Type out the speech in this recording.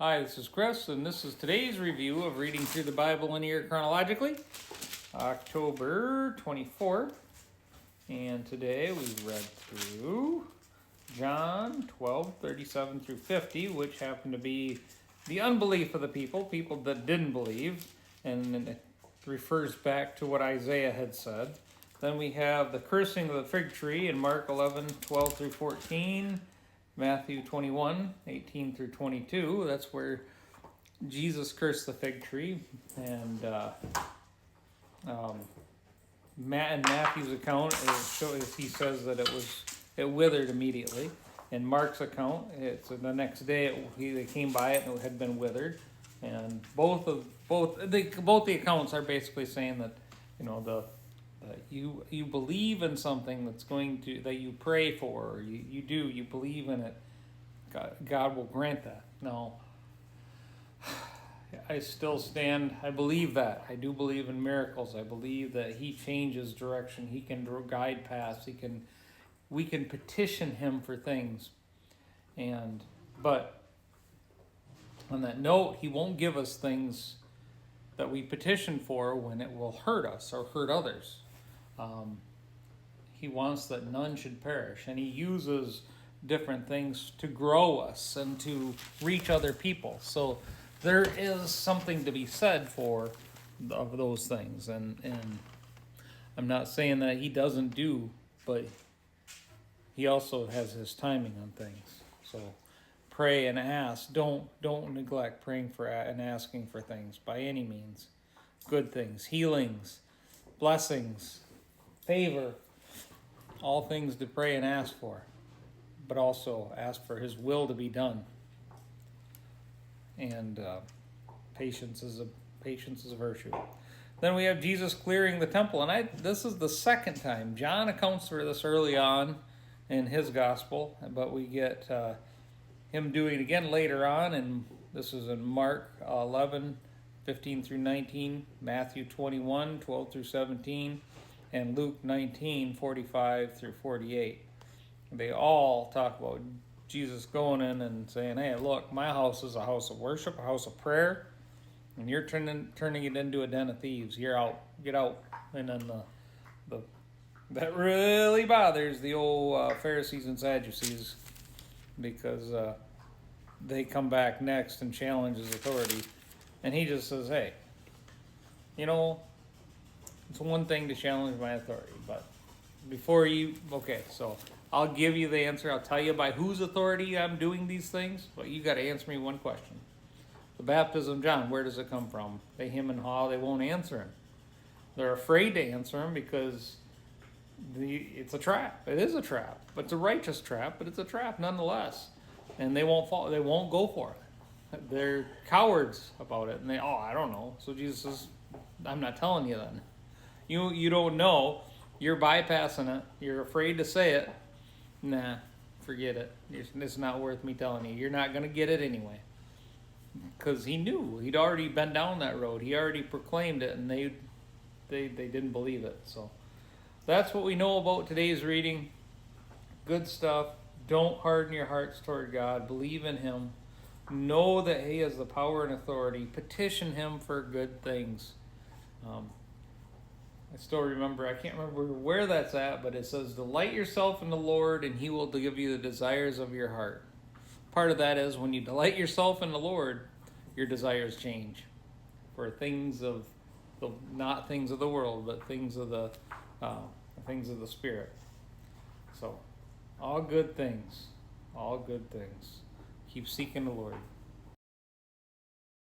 Hi, this is Chris, and this is today's review of reading through the Bible in here chronologically, October 24th. And today we read through John 12:37 through 50, which happened to be the unbelief of the people that didn't believe, and it refers back to what Isaiah had said. Then we have the cursing of the fig tree in Mark 11:12 through 14. Matthew 21, 18 through 22, that's where Jesus cursed the fig tree. And in Matthew's account, he says that it withered immediately. In Mark's account, it's the next day they came by it and it had been withered. And both the accounts are basically saying that, you believe in something that you pray for, you believe in it, God will grant that. Now, I still stand, I believe that. I do believe in miracles. I believe that He changes direction. He can guide paths. We can petition Him for things. But on that note, He won't give us things that we petition for when it will hurt us or hurt others. He wants that none should perish, and He uses different things to grow us and to reach other people. So there is something to be said of those things, and I'm not saying that He doesn't do, but He also has His timing on things. So pray and ask. Don't neglect praying for and asking for things by any means. Good things, healings, blessings, favor, all things to pray and ask for, but also ask for His will to be done. And patience is a virtue. Then we have Jesus clearing the temple, and this is the second time. John accounts for this early on in his gospel, but we get him doing it again later on, and this is in Mark 11:15 through 19, Matthew 21:12 through 17, and Luke 19:45 through 48. They all talk about Jesus going in and saying, "Hey, look, my house is a house of worship, a house of prayer, and you're turning it into a den of thieves. You're out, get out." And then that really bothers the old Pharisees and Sadducees, because they come back next and challenge His authority, and He just says, "Hey, it's one thing to challenge my authority, but so I'll give you the answer. I'll tell you by whose authority I'm doing these things, but you got to answer me one question. The baptism of John, where does it come from?" They hem and haw. They won't answer Him. They're afraid to answer Him because it's a trap. It is a trap. But it's a righteous trap, but it's a trap nonetheless. And they won't fall. They won't go for it. They're cowards about it. And I don't know. So Jesus says, "I'm not telling you then. You don't know. You're bypassing it. You're afraid to say it. Nah, forget it. It's not worth me telling you. You're not going to get it anyway." Because He knew. He'd already been down that road. He already proclaimed it, and they didn't believe it. So that's what we know about today's reading. Good stuff. Don't harden your hearts toward God. Believe in Him. Know that He has the power and authority. Petition Him for good things. I still remember, I can't remember where that's at, but it says, "Delight yourself in the Lord, and He will give you the desires of your heart." Part of that is when you delight yourself in the Lord, your desires change for things of not things of the world, but things of the Spirit. So, all good things. Keep seeking the Lord.